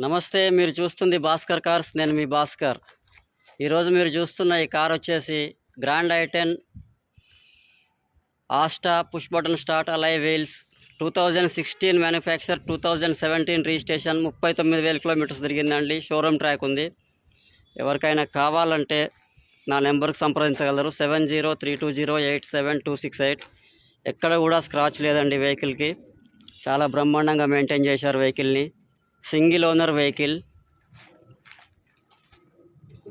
నమస్తే, మీరు చూస్తుంది భాస్కర్ కార్స్. నేను మీ భాస్కర్. ఈరోజు మీరు చూస్తున్న ఈ కార్ వచ్చేసి grand i ten Asta push button start alloy wheels 2016 manufacture, 2017 registration, 39,000 kilometres తిరిగిందండి. షోరూమ్ ట్రాక్ ఉంది. ఎవరికైనా కావాలంటే నా నెంబర్కి సంప్రదించగలరు. 7032087268. ఎక్కడ కూడా స్క్రాచ్ లేదండి వెహికల్కి. చాలా బ్రహ్మాండంగా మెయింటైన్ చేశారు వెహికల్ని. Single owner vehicle,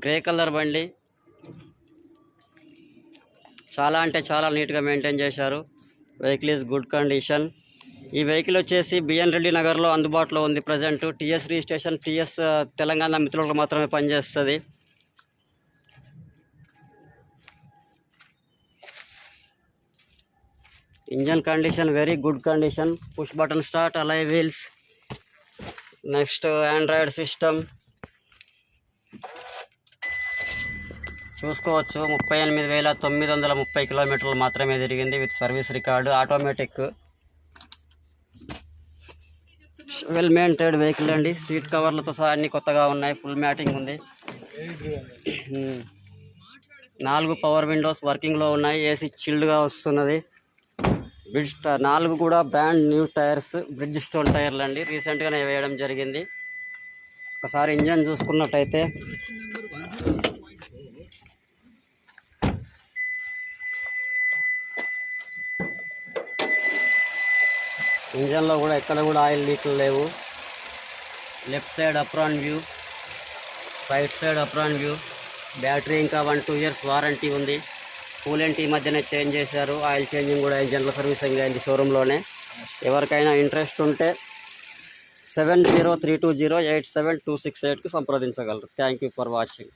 grey colour బండి. చాలా అంటే చాలా నీట్గా మెయింటైన్ చేశారు. Vehicle is good condition. ఈ వెహికల్ వచ్చేసి బిఎన్ రెడ్డి నగర్లో అందుబాటులో ఉంది present. TS registration, TS Telangana మిత్రులకు మాత్రమే పనిచేస్తుంది. Engine condition very good condition. Push button start, alloy wheels. Next Android system చూసుకోవచ్చు. 38,930 కిలోమీటర్లు మాత్రమే తిరిగింది with service record. Automatic, well maintained vehicle అండి. సీట్ కవర్లతో సహా అన్ని కొత్తగా ఉన్నాయి. ఫుల్ మ్యాటింగ్ ఉంది. 4 పవర్ విండోస్ వర్కింగ్లో ఉన్నాయి. ఏసీ చిల్డ్గా వస్తున్నది. 4 కూడా brand new tyres, bridge stone టైర్లు అండి. రీసెంట్గానే వేయడం జరిగింది. ఒకసారి ఇంజన్ చూసుకున్నట్టయితే ఇంజన్లో కూడా ఎక్కడ కూడా ఆయిల్ లీక్లు లేవు. Left side apron view, right side apron view. Battery ఇంకా 1-2 ఇయర్స్ వారంటీ ఉంది. కూలెంట్ ఈ మధ్యనే చేంజ్ చేశారు. ఆయిల్ చేంజింగ్ కూడా ఇంజన్లో సర్వీసింగ్ అయింది షోరూంలోనే. ఎవరికైనా ఇంట్రెస్ట్ ఉంటే 7032087268కి సంప్రదించగలరు. Thank you for watching.